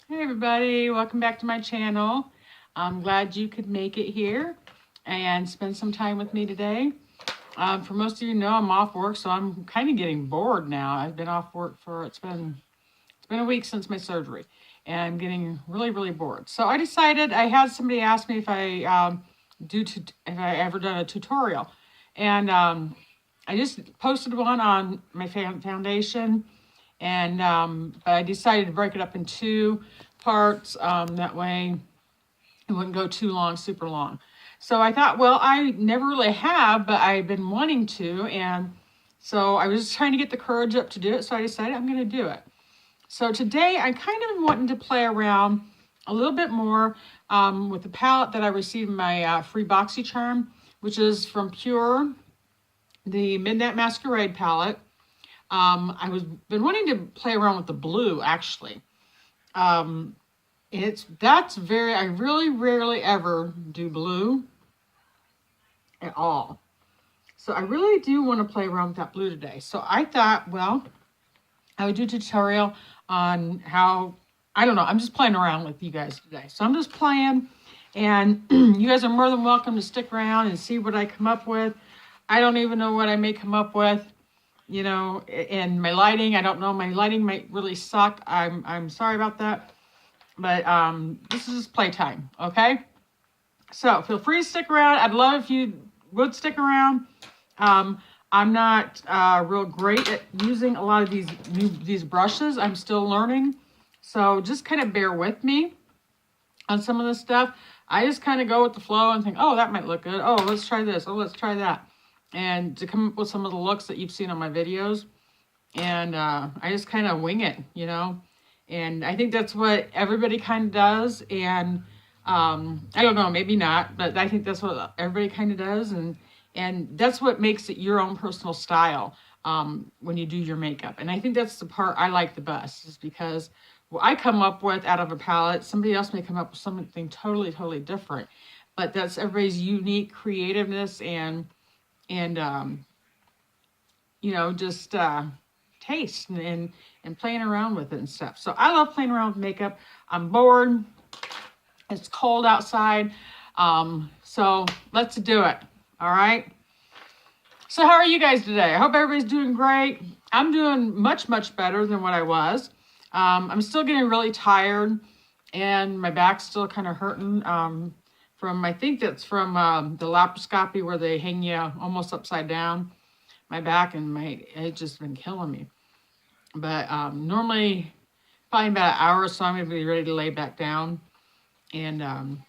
Hey everybody, welcome back to my channel. I'm glad you could make it here and spend some time with me today. For most of you know, I'm off work, so I'm kind of getting bored now. I've been off work for, it's been a week since my surgery, and I'm getting really bored. So I decided, I had somebody ask me if if I ever done a tutorial. And I just posted one on my foundation, and but I decided to break it up in two parts. That way it wouldn't go too long, super long. So I thought, well, I never really have, but I've been wanting to, and so I was just trying to get the courage up to do it. So I decided I'm going to do it. So today I kind of wanting to play around a little bit more with the palette that I received in my free BoxyCharm, which is from Pure, the Midnight Masquerade palette. I was been wanting to play around with the blue actually. I really rarely ever do blue at all. So I really do want to play around with that blue today. So I thought, well, I would do a tutorial on how, I don't know, I'm just playing around with you guys today. So I'm just playing, and you guys are more than welcome to stick around and see what I come up with. I don't even know what I may come up with, you know, and my lighting, I don't know, my lighting might really suck. I'm sorry about that. But this is just playtime, okay? So feel free to stick around. I'd love if you would stick around. I'm not real great at using a lot of these brushes. I'm still learning. So just kind of bear with me on some of this stuff. I just kind of go with the flow and think, oh, that might look good. Oh, let's try this. Oh, let's try that. And to come up with some of the looks that you've seen on my videos. And I just kind of wing it, you know. And I think that's what everybody kind of does. And I don't know, maybe not, but I think that's what everybody kind of does. And that's what makes it your own personal style when you do your makeup. And I think that's the part I like the best, is because what I come up with out of a palette, somebody else may come up with something totally different. But that's everybody's unique creativeness and you know, just taste and playing around with it and stuff. So I love playing around with makeup. I'm bored. It's cold outside. So let's do it. All right. So how are you guys today? I hope everybody's doing great. I'm doing much better than what I was. I'm still getting really tired, and my back's still kind of hurting from, I think that's from the laparoscopy where they hang you almost upside down. My back and it's just been killing me. But normally, probably about an hour or so, I'm going to be ready to lay back down and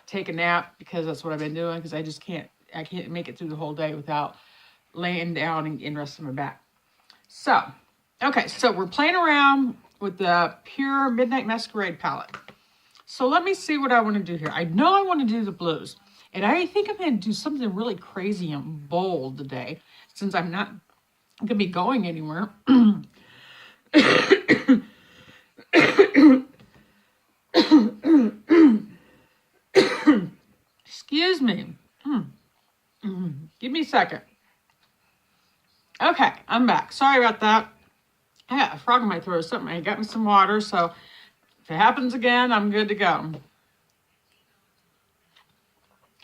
take a nap, because that's what I've been doing, because I can't make it through the whole day without laying down and resting my back. So, okay, so we're playing around with the Pure Midnight Masquerade palette. So let me see what I want to do here. I know I want to do the blues. And I think I'm going to do something really crazy and bold today, since I'm not going to be going anywhere. Excuse me. Give me a second. Okay, I'm back. Sorry about that. I got a frog in my throat or something. I got me some water, so if it happens again, I'm good to go.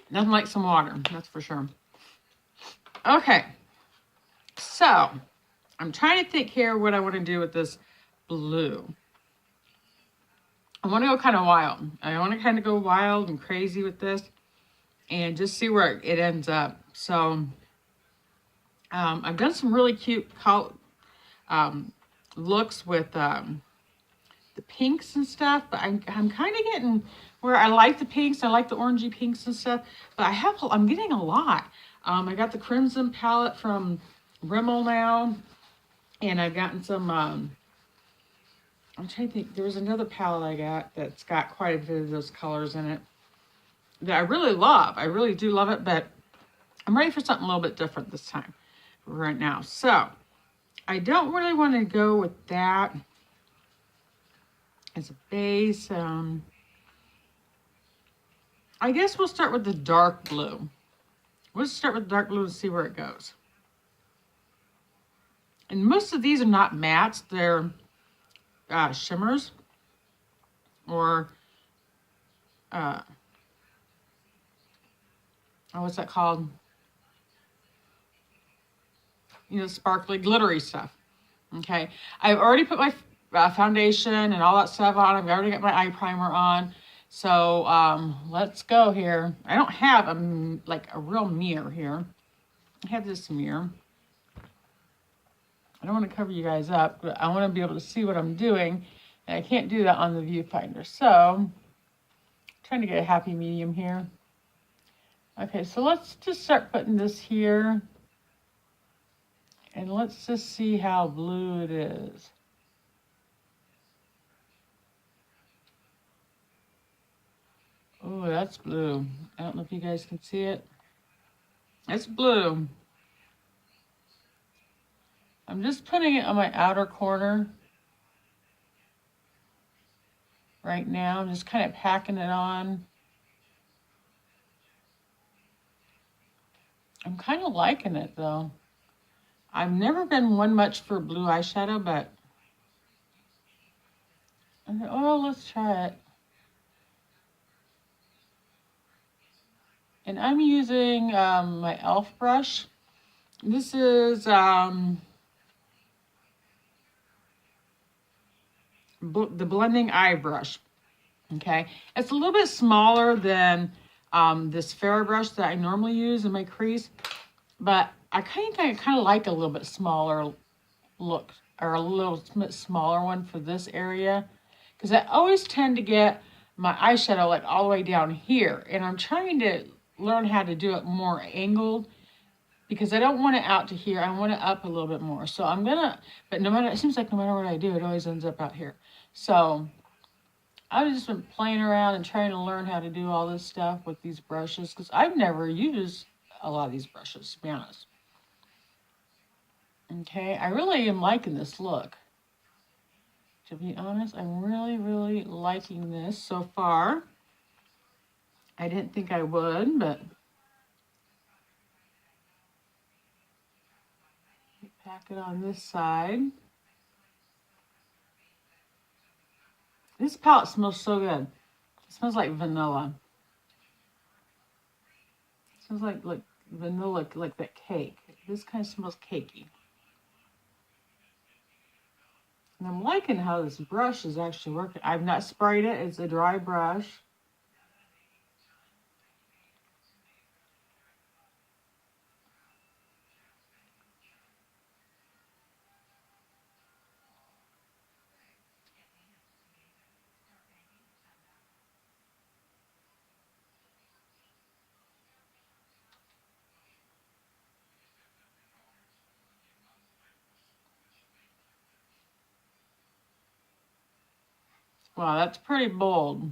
Nothing like some water, that's for sure. Okay, so I'm trying to think here what I want to do with this blue. I want to go kind of wild. I want to kind of go wild and crazy with this and just see where it ends up. So I've done some really cute looks with the pinks and stuff, but I'm kind of getting where I like the pinks. I like the orangey pinks and stuff, but I'm getting a lot. I got the crimson palette from Rimmel now, and I've gotten some, I'm trying to think, there was another palette I got that's got quite a bit of those colors in it that I really love. I really do love it, but I'm ready for something a little bit different this time right now. So I don't really want to go with that as a base. I guess we'll start with the dark blue. Let's start with the dark blue and see where it goes. And most of these are not mattes, they're shimmers. or what's that called? You know, sparkly, glittery stuff. Okay, I've already put my foundation and all that stuff on. I've already got my eye primer on. So let's go here. I don't have like a real mirror here. I have this mirror. I don't want to cover you guys up, but I want to be able to see what I'm doing. And I can't do that on the viewfinder. So I'm trying to get a happy medium here. Okay, so let's just start putting this here. And let's just see how blue it is. Oh, that's blue. I don't know if you guys can see it. It's blue. I'm just putting it on my outer corner right now. I'm just kind of packing it on. I'm kind of liking it though. I've never been one much for blue eyeshadow, but I thought, oh, let's try it. And I'm using my e.l.f. brush. This is the blending eye brush. Okay, it's a little bit smaller than this Ferro brush that I normally use in my crease, but I kind of like a little bit smaller look, or a little bit smaller one for this area, because I always tend to get my eyeshadow like all the way down here, and I'm trying to learn how to do it more angled, because I don't want it out to here. I want it up a little bit more. So I'm gonna, but no matter, it seems like no matter what I do, it always ends up out here. So I've just been playing around and trying to learn how to do all this stuff with these brushes, because I've never used a lot of these brushes, to be honest. Okay, I really am liking this look. To be honest, I'm really, really liking this so far. I didn't think I would, but pack it on this side. This palette smells so good. It smells like vanilla. It smells like vanilla, like that cake. This kind of smells cakey. And I'm liking how this brush is actually working. I've not sprayed it. It's a dry brush. Wow, that's pretty bold.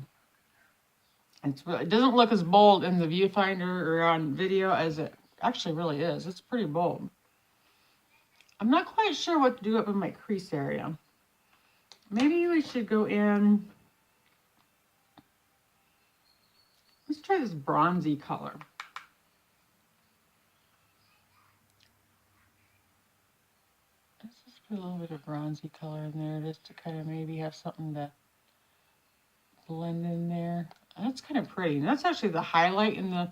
It doesn't look as bold in the viewfinder or on video as it actually really is. It's pretty bold. I'm not quite sure what to do up in my crease area. Maybe we should go in. Let's try this bronzy color. Let's just put a little bit of bronzy color in there just to kind of maybe have something to blend in there. That's kind of pretty. And that's actually the highlight in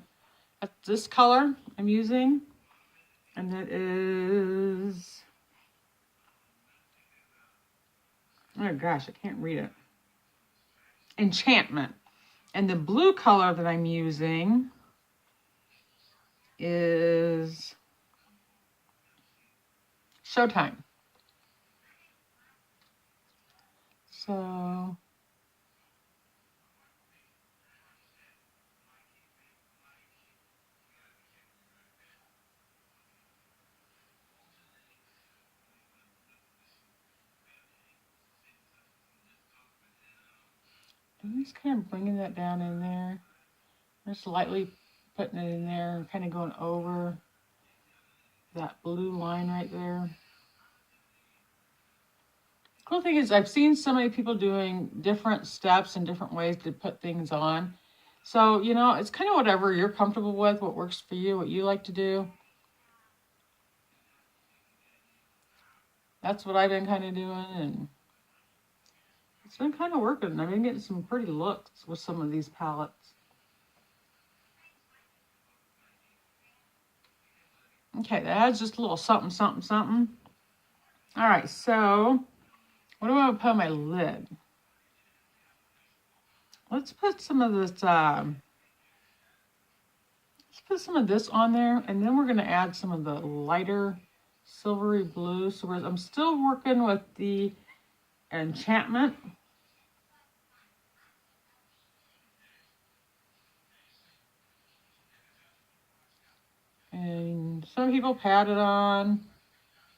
this color I'm using. And that is, oh gosh, I can't read it. Enchantment. And the blue color that I'm using is Showtime. So I'm just kind of bringing that down in there. Just lightly putting it in there and kind of going over that blue line right there. Cool thing is I've seen so many people doing different steps and different ways to put things on. So, you know, it's kind of whatever you're comfortable with, what works for you, what you like to do. That's what I've been kind of doing, and It's been kind of working. I've been getting some pretty looks with some of these palettes. Okay, that adds just a little something, something, something. All right, so what do I want to put on my lid? Let's put some of this, let's put some of this on there, and then we're going to add some of the lighter silvery blue. So I'm still working with the enchantment. And some people pat it on.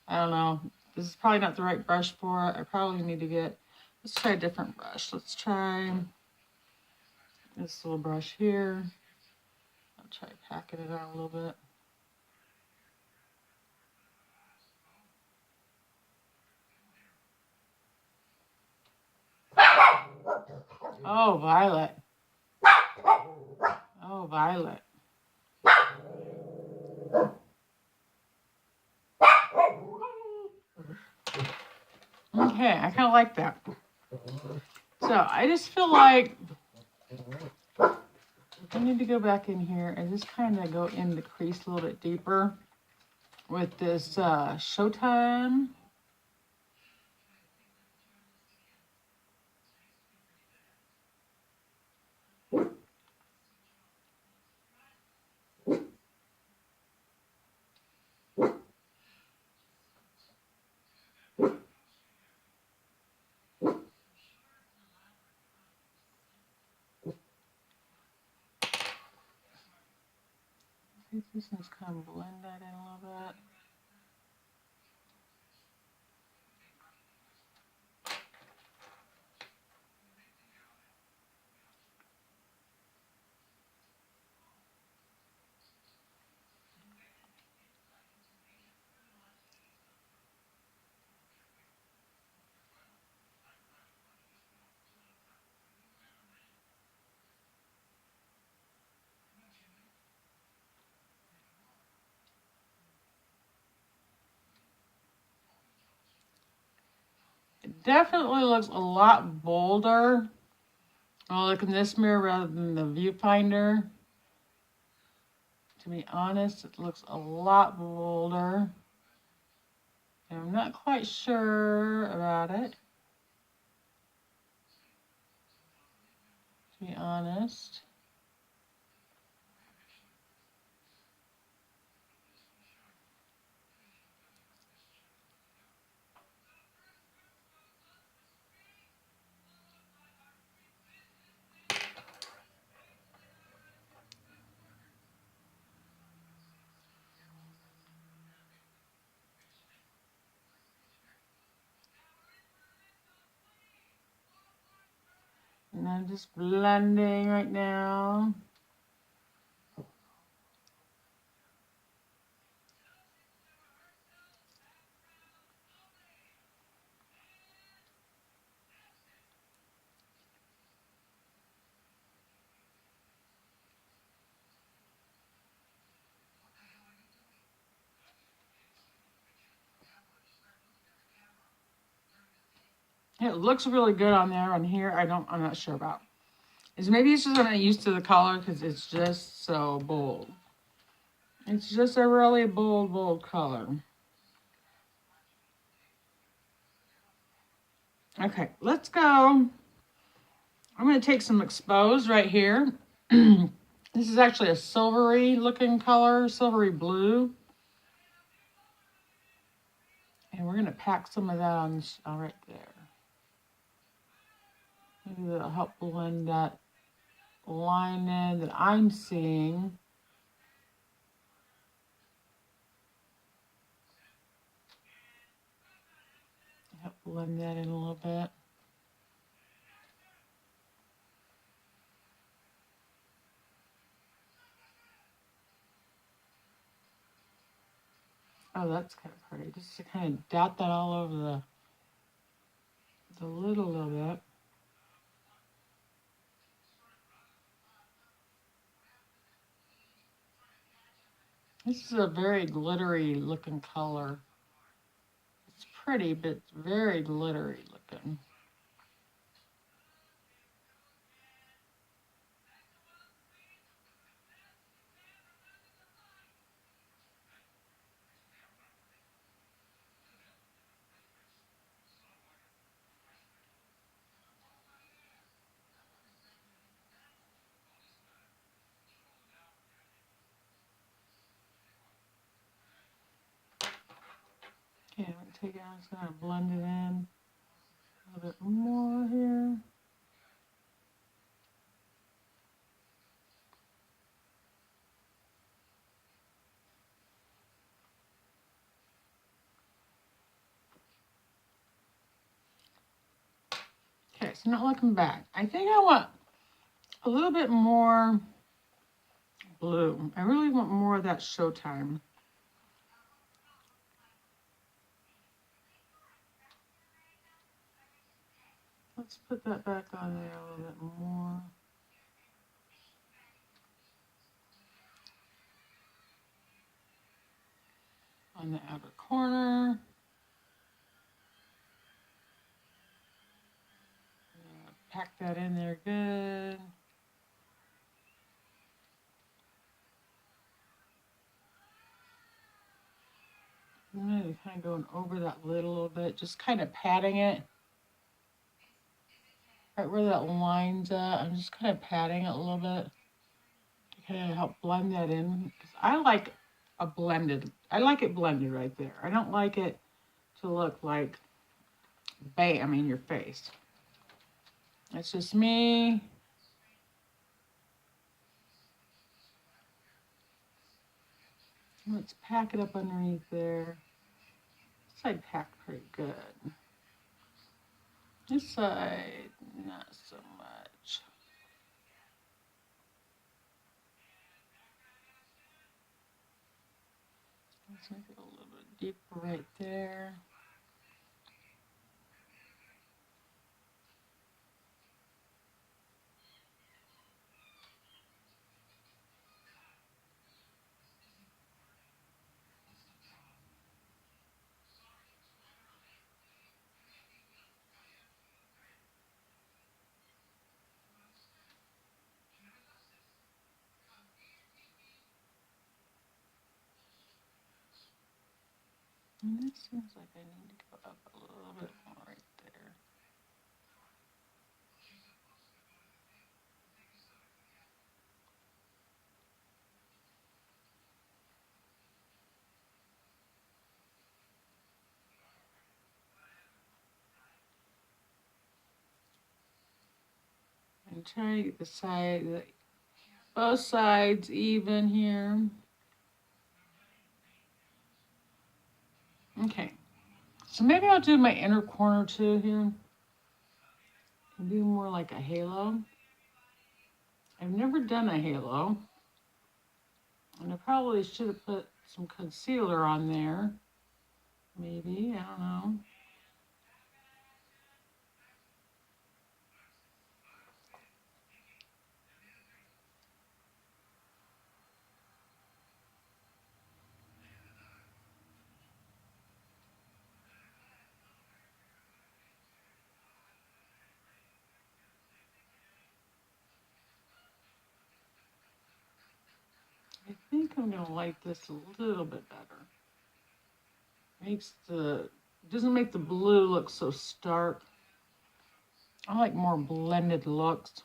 I don't know. This is probably not the right brush for it. I probably need to get, let's try a different brush. Let's try this little brush here. I'll try packing it on a little bit. Oh, Violet. Oh, Violet. Okay, I kind of like that. So I just feel like I need to go back in here and just kind of go in the crease a little bit deeper with this Showtime. This one's kind of blend that in a little bit. It definitely looks a lot bolder. I'll look in this mirror rather than the viewfinder. To be honest, it looks a lot bolder. And I'm not quite sure about it, to be honest. And I'm just blending right now. It looks really good on there. On here, I'm not sure about. Maybe it's just I'm not used to the color because it's just so bold. It's just a really bold color. Okay, let's go. I'm going to take some Expose right here. This is actually a silvery looking color, silvery blue. And we're going to pack some of that on right there. Maybe that'll help blend that line in that I'm seeing. Help blend that in a little bit. Oh, that's kind of pretty. Just to kind of dot that all over the lid a little bit. This is a very glittery looking color. It's pretty, but it's very glittery looking. Okay, I'm going to take it out. I'm just going to blend it in a little bit more here. Okay, so now looking back, I think I want a little bit more blue. I really want more of that Showtime. Let's put that back on there a little bit more. On the outer corner. Pack that in there good. Maybe kind of going over that lid a little bit, just kind of patting it. Right where that line's at, I'm just kind of patting it a little bit to kind of help blend that in. Because I like it blended right there. I don't like it to look like bam in your face. That's just me. Let's pack it up underneath there. This side packed pretty good. This side, not so much. Let's make it a little bit deeper right there. And this seems like I need to go up a little bit more right there. And try to get both sides even here. Okay, so maybe I'll do my inner corner too here. And do more like a halo. I've never done a halo. And I probably should have put some concealer on there. Maybe, I don't know. I think I'm gonna like this a little bit better. Doesn't make the blue look so stark. I like more blended looks.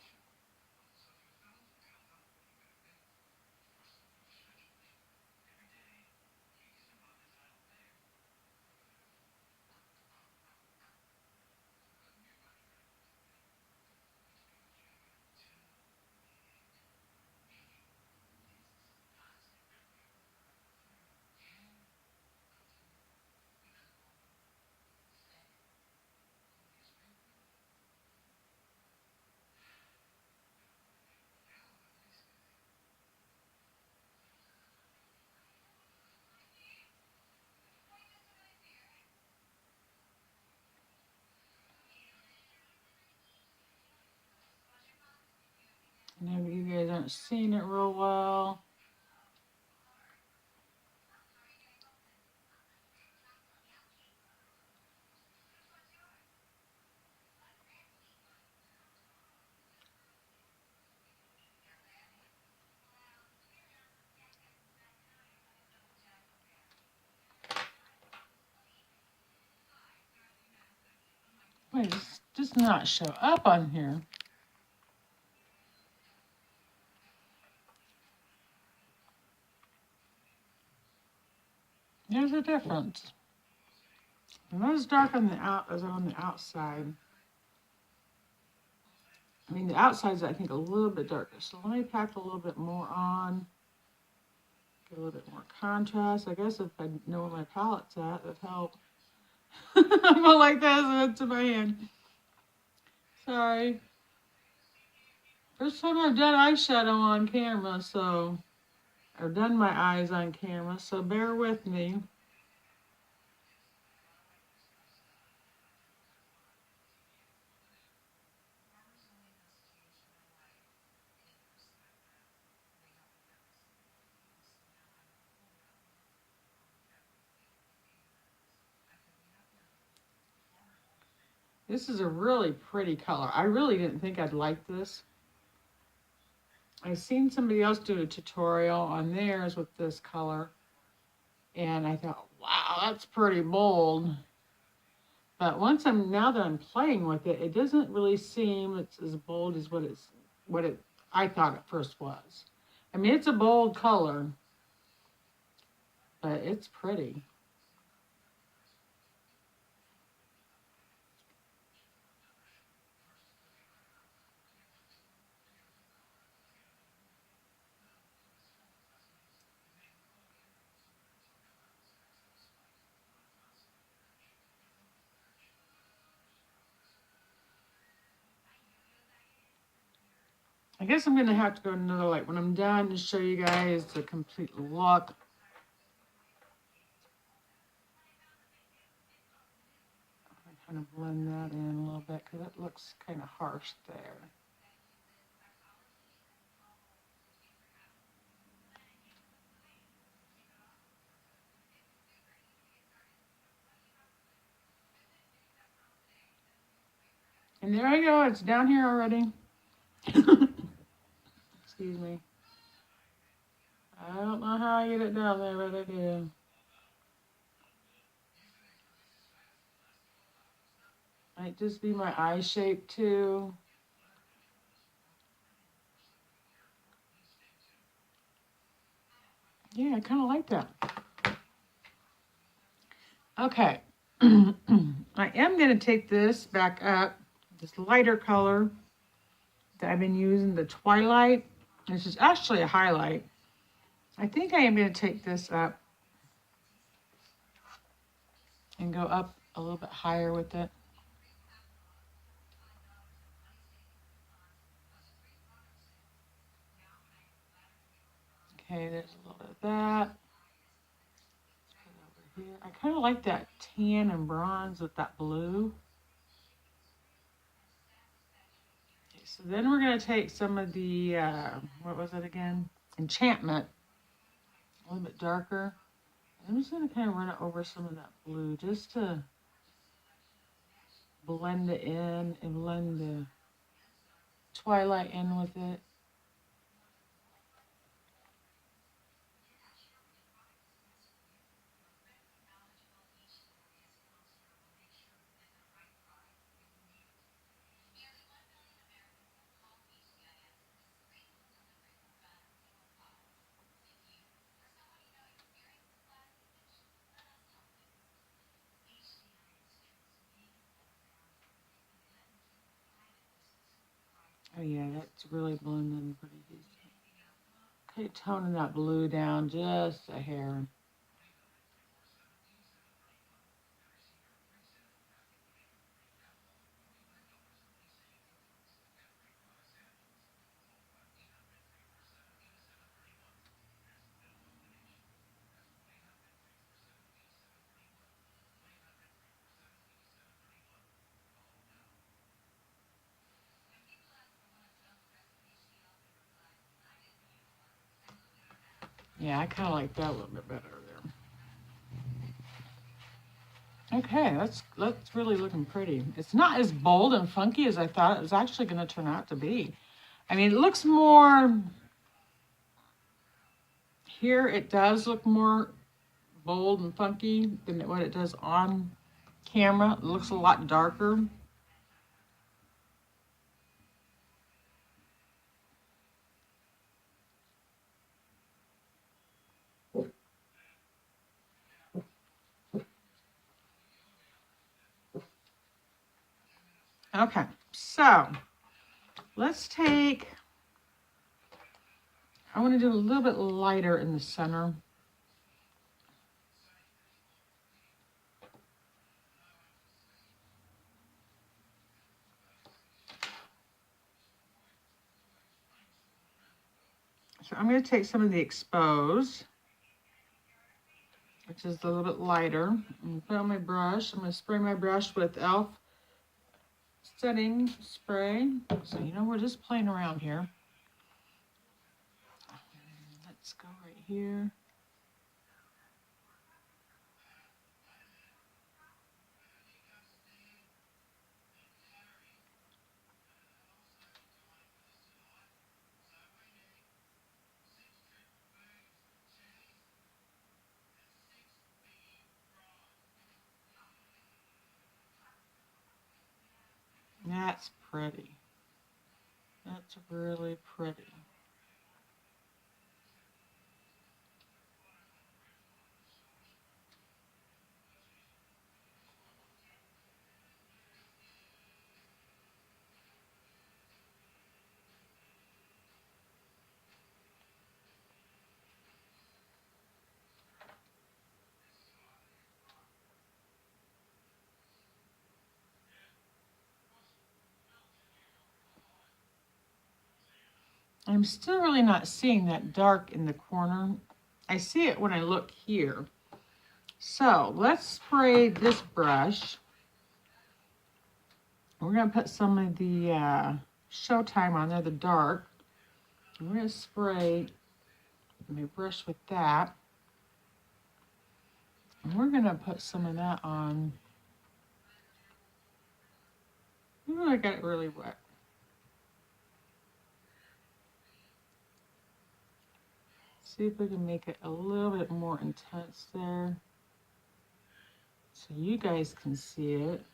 Maybe you guys aren't seeing it real well. Wait, this does not show up on here. There's a difference. Not as dark on the as on the outside. I mean, the outside's, I think, a little bit darker. So let me pack a little bit more on. Get a little bit more contrast. I guess if I know where my palette's at, that'd help. I go like this into my hand. Sorry. First time I've done eyeshadow on camera, so I've done my eyes on camera, so bear with me. This is a really pretty color. I really didn't think I'd like this. I've seen somebody else do a tutorial on theirs with this color, and I thought, wow, that's pretty bold. But now that I'm playing with it, it doesn't really seem it's as bold as what I thought it first was. I mean, it's a bold color, but it's pretty. I guess I'm going to have to go to another light when I'm done to show you guys the complete look. I kind of blend that in a little bit because it looks kind of harsh there. And there I go. It's down here already. Excuse me. I don't know how I get it down there, but I do. Might just be my eye shape too. Yeah, I kind of like that. Okay. I am going to take this back up, this lighter color that I've been using, the Twilight. This is actually a highlight. I think I am going to take this up and go up a little bit higher with it. Okay, there's a little bit of that. Let's put it over here. I kind of like that tan and bronze with that blue. Okay, so then we're going to take some of the, what was it again? Enchantment. A little bit darker. I'm just going to kind of run it over some of that blue just to blend it in and blend the Twilight in with it. Oh yeah, that's really blending pretty decent. Okay, toning that blue down just a hair. Yeah, I kind of like that a little bit better there. Okay, that's really looking pretty. It's not as bold and funky as I thought it was actually going to turn out to be. I mean, it looks more, here it does look more bold and funky than what it does on camera. It looks a lot darker. Okay, so let's take, I want to do a little bit lighter in the center. So I'm going to take some of the exposed, which is a little bit lighter. I'm going to put on my brush. I'm going to spray my brush with e.l.f. setting spray. So you know we're just playing around here. Let's go right here. That's pretty. That's really pretty. I'm still really not seeing that dark in the corner. I see it when I look here. So let's spray this brush. We're going to put some of the Showtime on there, the dark. I'm going to spray my brush with that. And we're going to put some of that on. Ooh, I got it really wet. See if we can make it a little bit more intense there, so you guys can see it.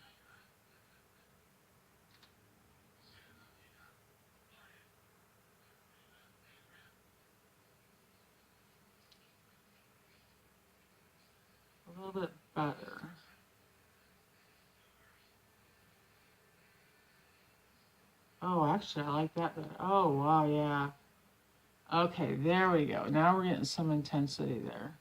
A little bit better. Oh, actually, I like that better. Oh, wow, yeah. Okay, there we go. Now we're getting some intensity there.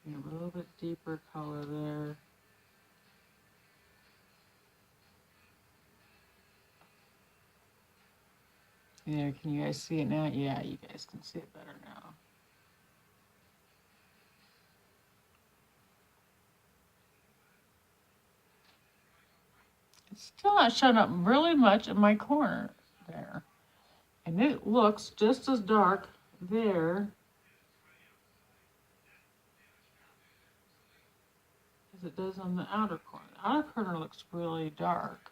A little bit deeper color there. Yeah, can you guys see it now? Yeah, you guys can see it better now. It's still not showing up really much in my corner there. And it looks just as dark there as it does on the outer corner. The outer corner looks really dark.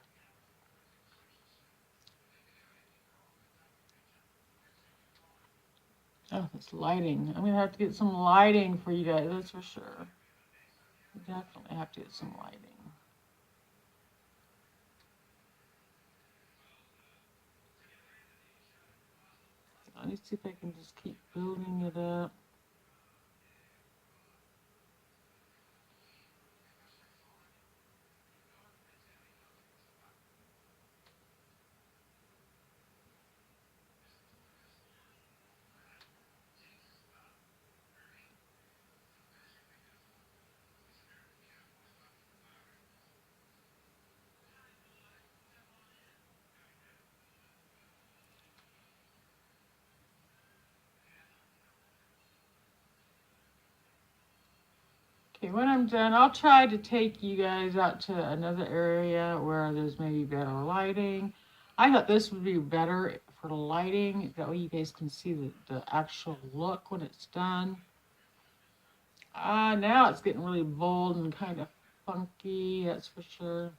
Oh, it's lighting. I'm going to have to get some lighting for you guys, that's for sure. Definitely have to get some lighting. Let me see if I can just keep building it up. Okay, when I'm done, I'll try to take you guys out to another area where there's maybe better lighting. I thought this would be better for the lighting. That way you guys can see the actual look when it's done. Now it's getting really bold and kind of funky, that's for sure.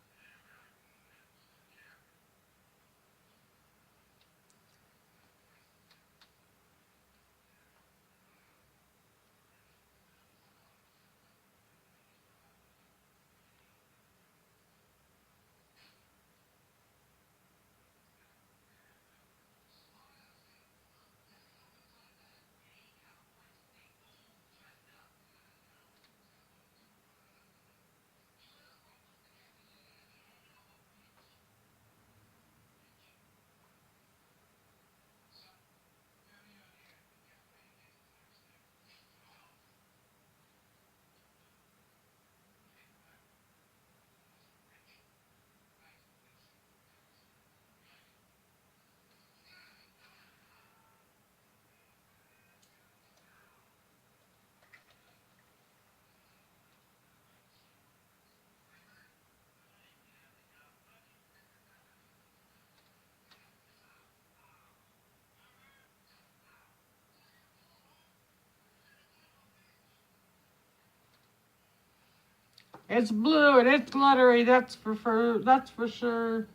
It's blue and it's glittery. That's for sure.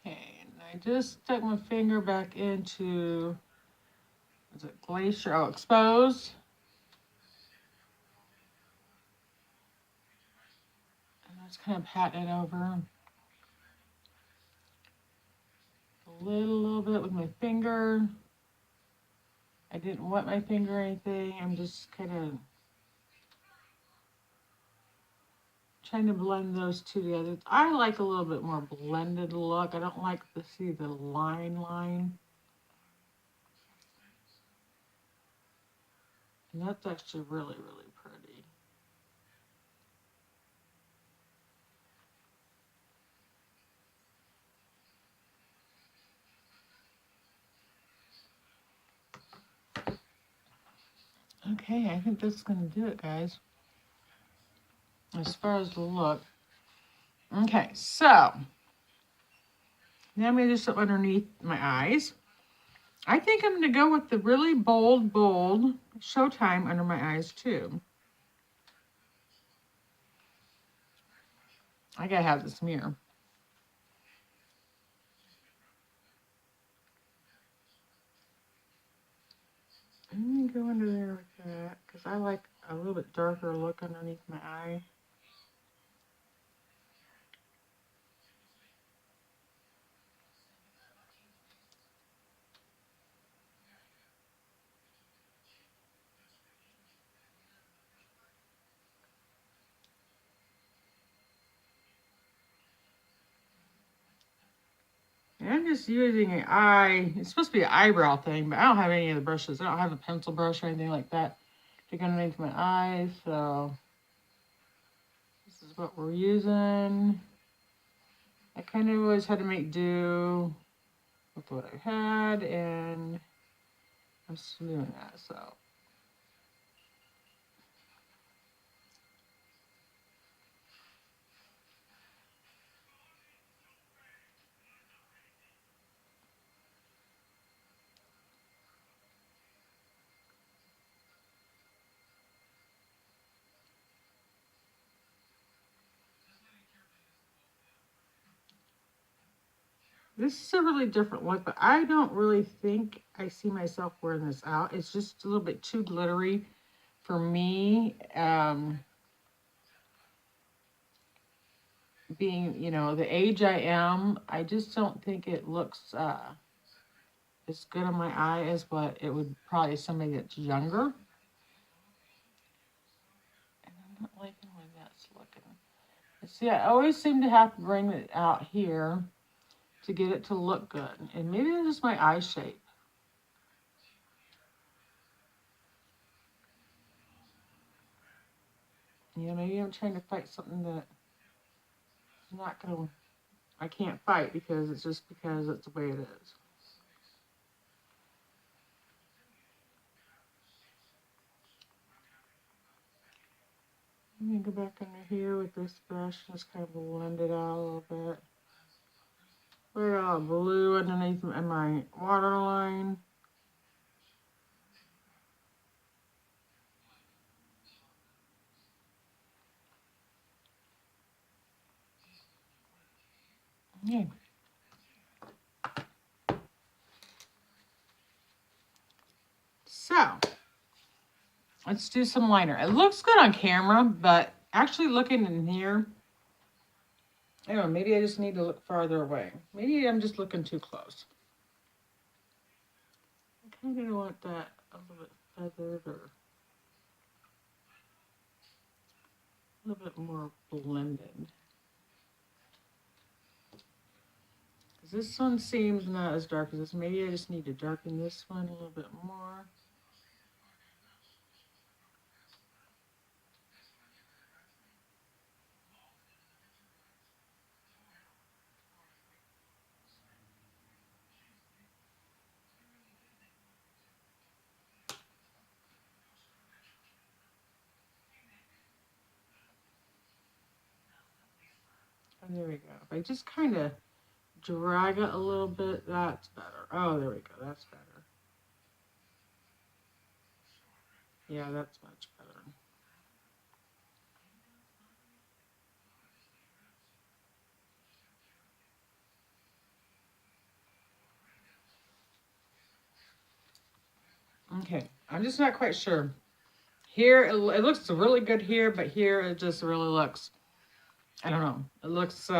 Okay, and I just stuck my finger back into, is it glacier? Oh, exposed. And I just kind of pat it over a little bit with my finger. I didn't wet my finger or anything. I'm just kind of trying to blend those two together. I like a little bit more blended look. I don't like to see the line. And that's actually really, really pretty. Okay, I think that's going to do it, guys, as far as the look. Okay, so now I'm going to do something underneath my eyes. I think I'm going to go with the really bold Showtime under my eyes, too. I got to have this mirror. I'm going to go under there with that because I like a little bit darker look underneath my eye. And I'm just using an eye. It's supposed to be an eyebrow thing, but I don't have any of the brushes. I don't have a pencil brush or anything like that to go underneath my eyes. So this is what we're using. I kind of always had to make do with what I had, and I'm just doing that. So this is a really different look, but I don't really think I see myself wearing this out. It's just a little bit too glittery for me. Being, the age I am, I just don't think it looks as good on my eye as what it would probably somebody that's younger. And I'm not liking the way that's looking. See, I always seem to have to bring it out here to get it to look good. And maybe it's just my eye shape. Maybe I'm trying to fight something that is not going to, I can't fight because it's just because it's the way it is. I'm going to go back under here with this brush and just kind of blend it out a little bit. We got blue underneath my waterline. Yeah. So, let's do some liner. It looks good on camera, but actually looking in here, I don't know, maybe I just need to look farther away. Maybe I'm just looking too close. I kind of want that a little bit feathered or a little bit more blended. Because this one seems not as dark as this. Maybe I just need to darken this one a little bit more. And there we go. If I just kind of drag it a little bit. That's better. Oh, there we go. That's better. Yeah, that's much better. Okay, I'm just not quite sure. Here, it looks really good here, but here it just really looks, I don't know. It looks,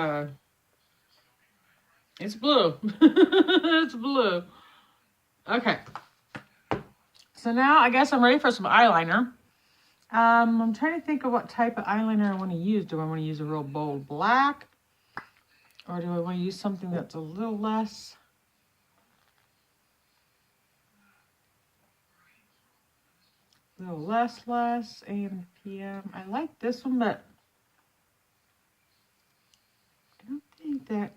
it's blue. It's blue. Okay. So now I guess I'm ready for some eyeliner. I'm trying to think of what type of eyeliner I want to use. Do I want to use a real bold black? Or do I want to use something that's a little less? A little less, AM, PM. I like this one, but I don't think that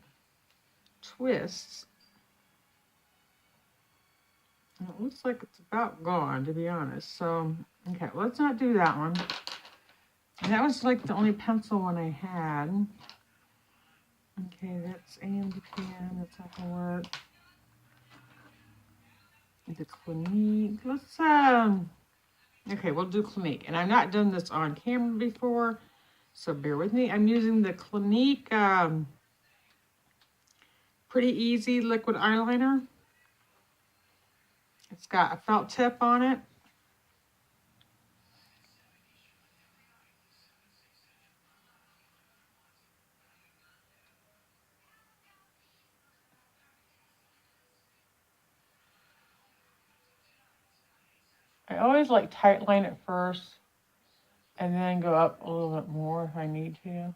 twists. It looks like it's about gone, to be honest. So, okay, let's not do that one. And that was like the only pencil one I had. Okay, that's AM to PM. That's not gonna work. The Clinique. Let's okay, we'll do Clinique. And I've not done this on camera before, so bear with me. I'm using the Clinique Pretty Easy liquid eyeliner. It's got a felt tip on it. I always like tight line it first and then go up a little bit more if I need to.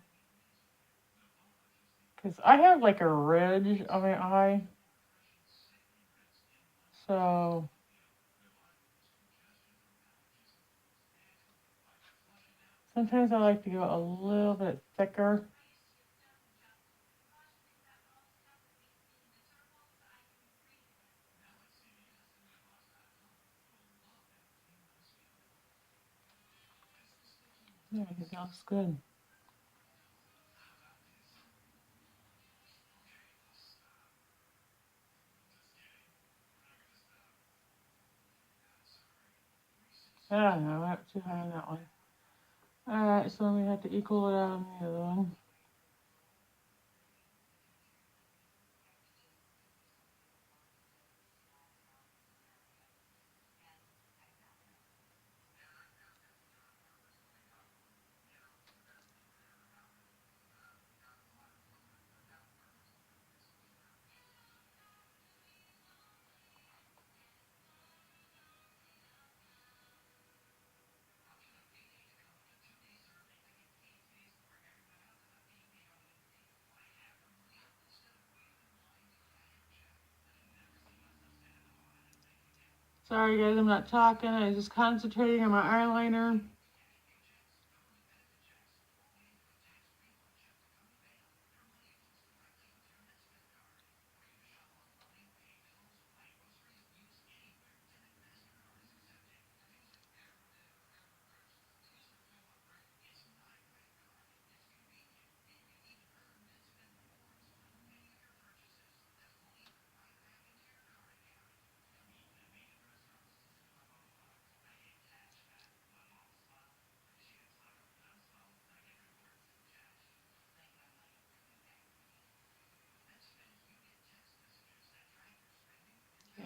Because I have like a ridge on my eye. So sometimes I like to go a little bit thicker. Yeah, I think that looks good. I don't know, I went too high on that one. Alright, so we have to equal it out on the other one. Sorry guys, I'm not talking. I was just concentrating on my eyeliner.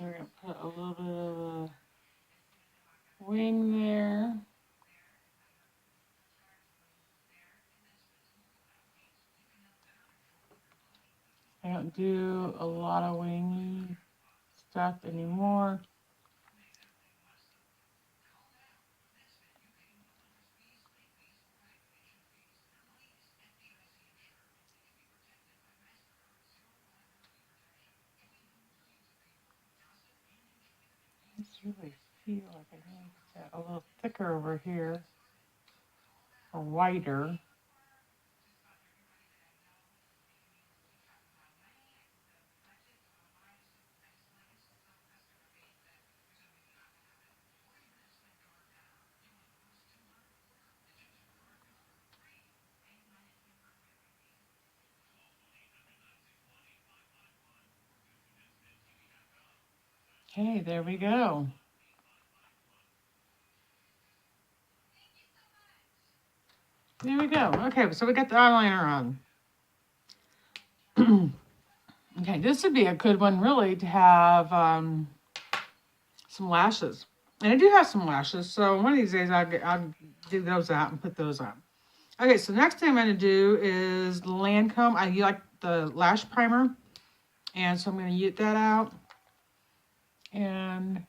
We're going to put a little bit of a wing there. I don't do a lot of wingy stuff anymore. I just really feel like I need that a little thicker over here, or whiter. Okay, there we go. There we go. Okay, so we got the eyeliner on. Okay, this would be a good one really to have some lashes. And I do have some lashes, so one of these days I'll dig those out and put those on. Okay, so next thing I'm going to do is Lancome. I like the lash primer, and so I'm going to get that out. And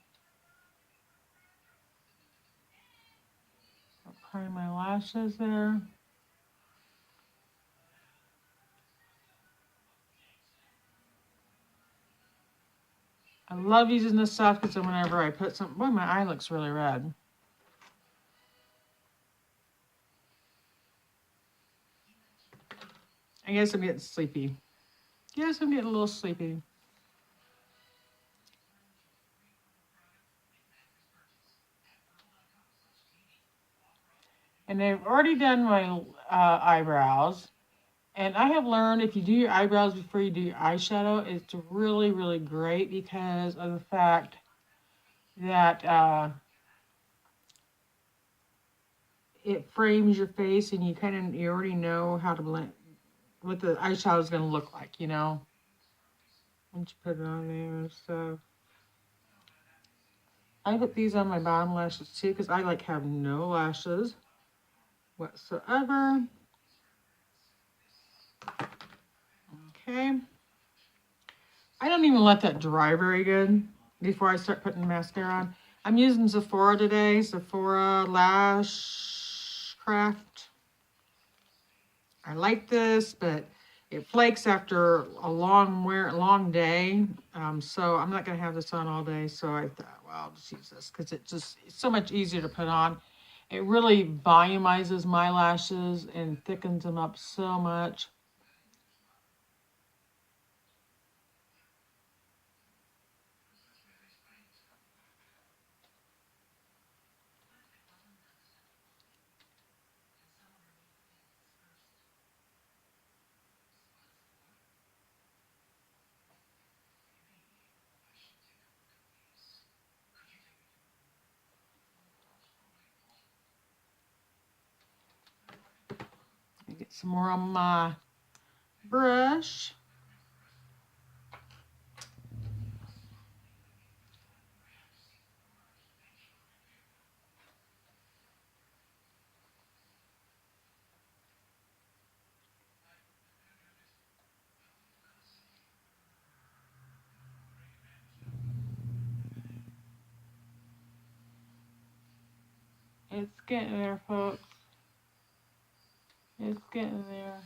I'll prime my lashes there. I love using this stuff because whenever I put some, boy, my eye looks really red. I guess I'm getting sleepy. Yes, I'm getting a little sleepy. And I've already done my eyebrows. And I have learned if you do your eyebrows before you do your eyeshadow, it's really, really great because of the fact that it frames your face and you already know how to blend, what the eyeshadow is going to look like, you know. Once you put it on there and stuff. I put these on my bottom lashes too because I like have no lashes whatsoever. Okay. I don't even let that dry very good before I start putting mascara on. I'm using Sephora today, Sephora Lash Craft. I like this, but it flakes after a long day. So I'm not gonna have this on all day. So I thought, well, I'll just use this because it's so much easier to put on. It really volumizes my lashes and thickens them up so much. Get some more on my brush. It's getting there, folks. It's getting there.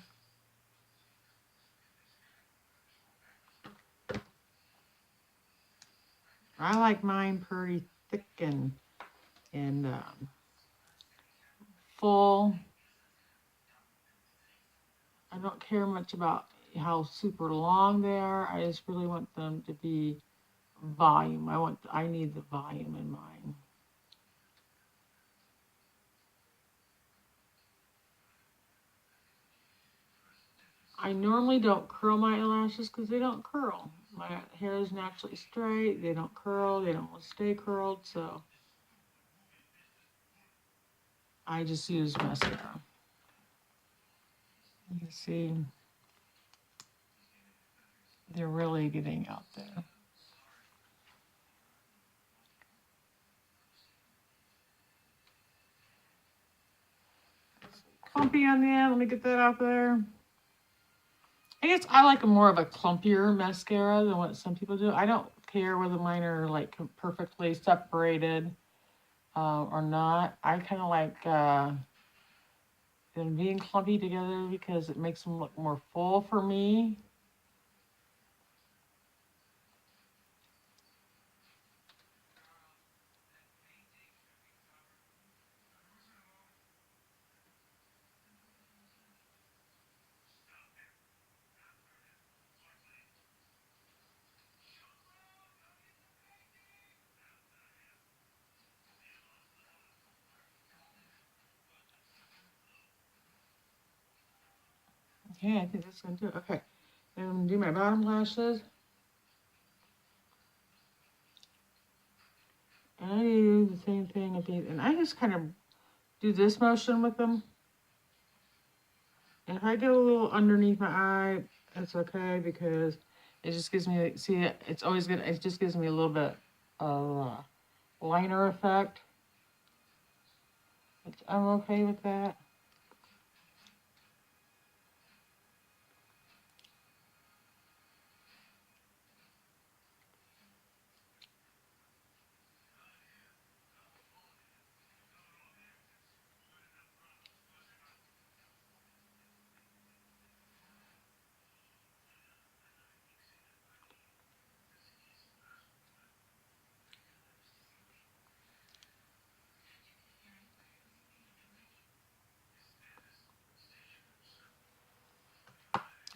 I like mine pretty thick and full. I don't care much about how super long they are. I just really want them to be volume. I need the volume in mine. I normally don't curl my eyelashes because they don't curl. My hair is naturally straight. They don't curl. They don't stay curled. So I just use mascara. You can see they're really getting out there. Clumpy on the end. Let me get that out there. I guess I like a more of a clumpier mascara than what some people do. I don't care whether mine are like perfectly separated or not. I kind of like them being clumpy together because it makes them look more full for me. Okay, I think that's going to do it. Okay, and I'm going to do my bottom lashes. do the same thing with these. And I just kind of do this motion with them. And if I get a little underneath my eye, that's okay because it just gives me, see, it's always good. It just gives me a little bit of liner effect. I'm okay with that.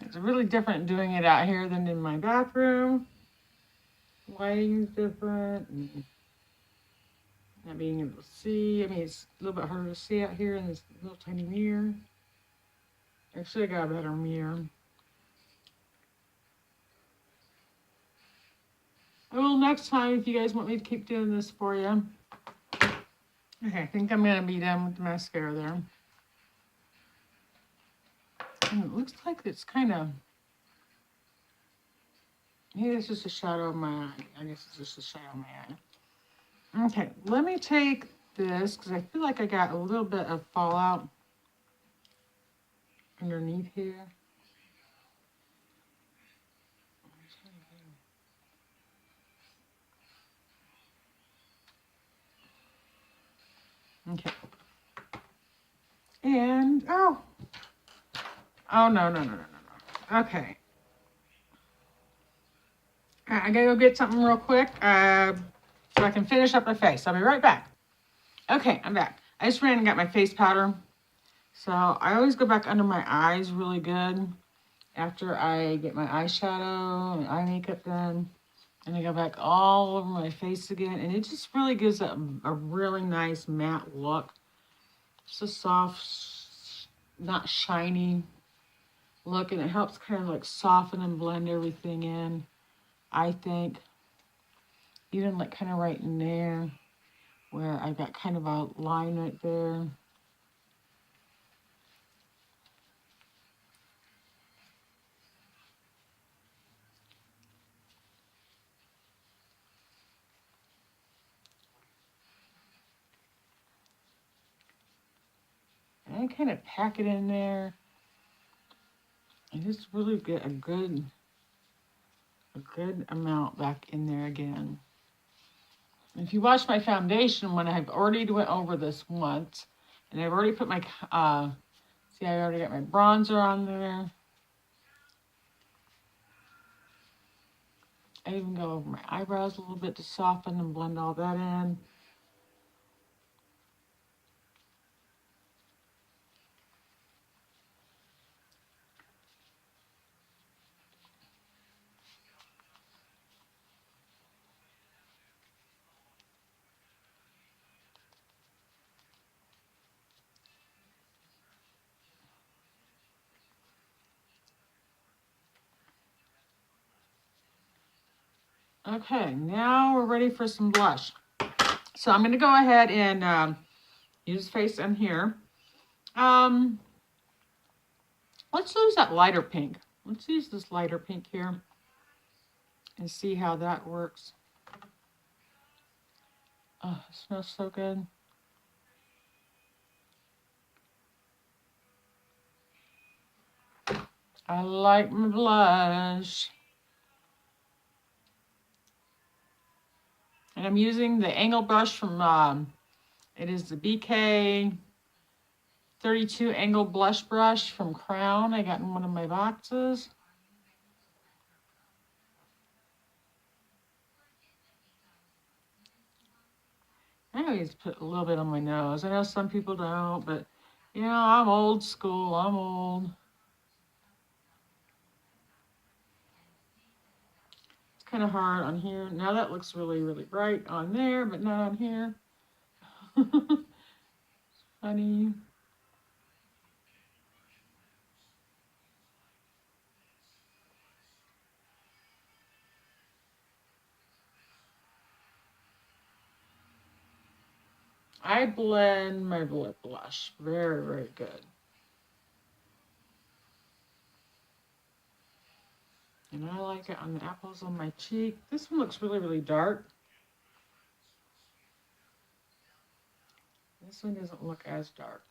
It's really different doing it out here than in my bathroom. Lighting is different. And not being able to see. I mean, it's a little bit harder to see out here in this little tiny mirror. Actually, I got a better mirror. I will next time if you guys want me to keep doing this for you. Okay, I think I'm going to be done with the mascara there. And it looks like it's kind of... Maybe it's just a shadow of my eye. I guess it's just a shadow of my eye. Okay, let me take this because I feel like I got a little bit of fallout underneath here. Okay. And, oh, no. Okay. I gotta go get something real quick so I can finish up my face. I'll be right back. Okay, I'm back. I just ran and got my face powder. So I always go back under my eyes really good after I get my eyeshadow and eye makeup done. And I go back all over my face again. And it just really gives a really nice matte look. It's a soft, not shiny look. And it helps kind of like soften and blend everything in, I think. Even like kind of right in there where I've got kind of a line right there. And I kind of pack it in there. And just really get a good amount back in there again. If you watch my foundation one, I've already went over this once. And I've already put my, see, I already got my bronzer on there. I even go over my eyebrows a little bit to soften and blend all that in. Okay, now we're ready for some blush. So I'm going to go ahead and use face on here. Let's use that lighter pink. Let's use this lighter pink here and see how that works. Oh, it smells so good. I like my blush. And I'm using the angle brush from, it is the BK 32 angle blush brush from Crown. I got in one of my boxes. I always put a little bit on my nose. I know some people don't, but you know, I'm old school. I'm old. It's kind of hard on here. Now that looks really, really bright on there, but not on here. Funny. I blend my lip blush very, very good. And I like it on the apples on my cheek. This one looks really, really dark. This one doesn't look as dark.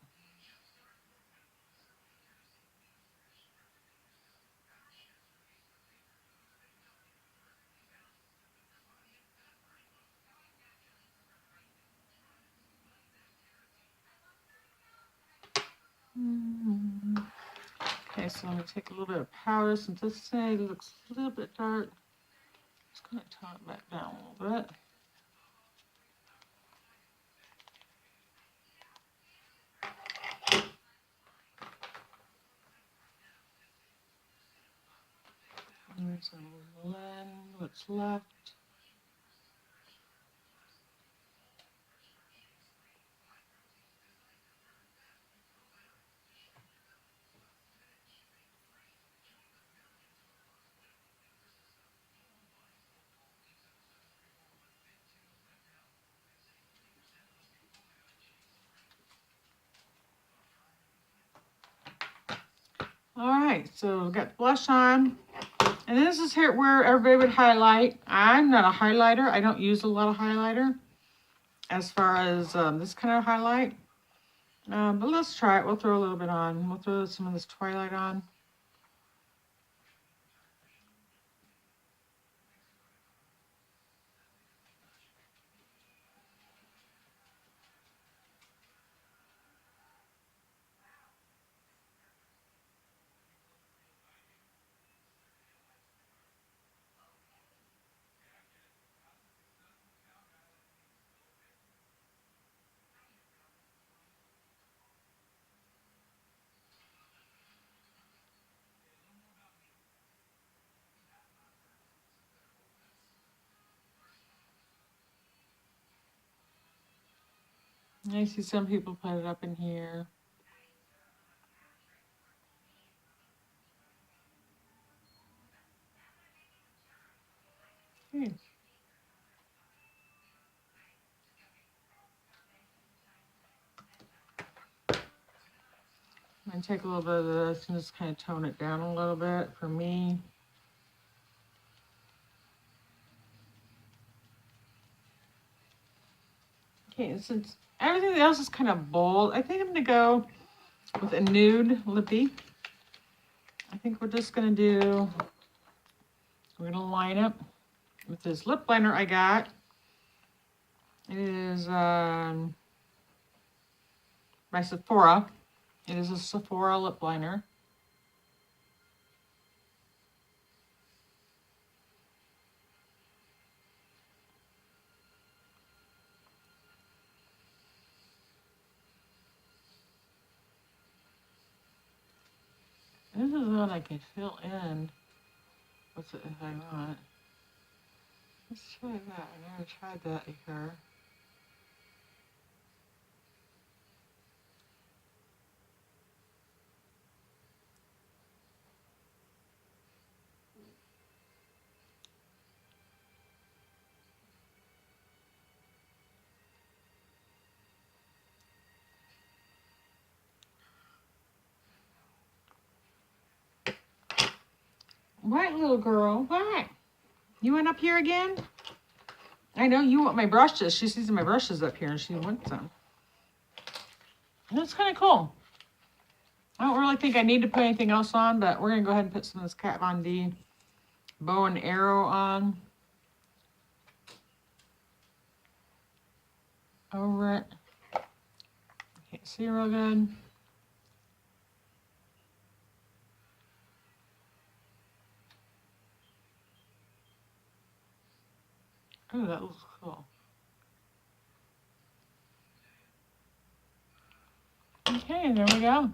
Okay, so I'm going to take a little bit of powder since this side looks a little bit dark. Just going to tone it back down a little bit. And so blend what's left. All right, so we've got blush on. And this is here where everybody would highlight. I'm not a highlighter. I don't use a lot of highlighter as far as this kind of highlight. But let's try it. We'll throw a little bit on. We'll throw some of this Twilight on. I see some people put it up in here. Okay. I'm going to take a little bit of this and just kind of tone it down a little bit for me. Okay, since everything else is kind of bold, I think I'm going to go with a nude lippy. I think we're just going to do, we're going to line up with this lip liner I got. It is by Sephora. It is a Sephora lip liner. This is what I can fill in with it if I want. Let's try that. I never tried that before. What, little girl? What? You went up here again? I know you want my brushes. She sees my brushes up here and she wants them. That's kind of cool. I don't really think I need to put anything else on, but we're going to go ahead and put some of this Kat Von D bow and arrow on. Over it. Can't see real good. Oh, that looks cool. Okay, there we go.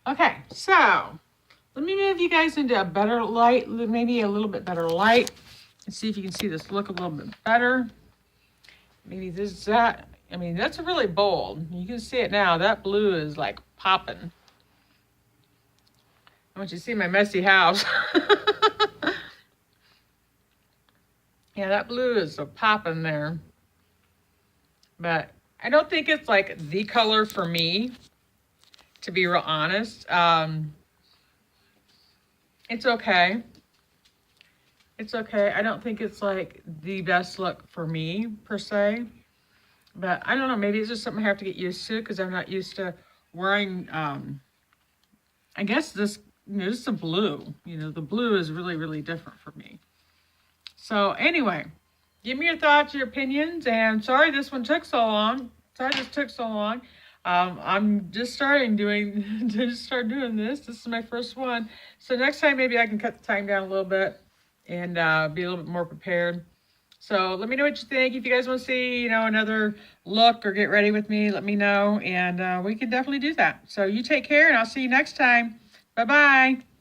Okay, so let me move you guys into a better light, maybe a little bit better light, and see if you can see this look a little bit better. Maybe this, that, I mean, that's really bold. You can see it now. That blue is like popping. I want you to see my messy house. Yeah, that blue is a pop in there. But I don't think it's like the color for me, to be real honest. It's okay. It's okay. I don't think it's like the best look for me per se. But I don't know, maybe it's just something I have to get used to because I'm not used to wearing, I guess this, this is a blue. The blue is really, really different for me. So anyway, give me your thoughts, your opinions, and sorry this one took so long. Sorry this took so long. I'm just starting doing, just start doing this. This is my first one. So next time maybe I can cut the time down a little bit and be a little bit more prepared. So let me know what you think. If you guys want to see, another look or get ready with me, let me know. And we can definitely do that. So you take care and I'll see you next time. Bye-bye.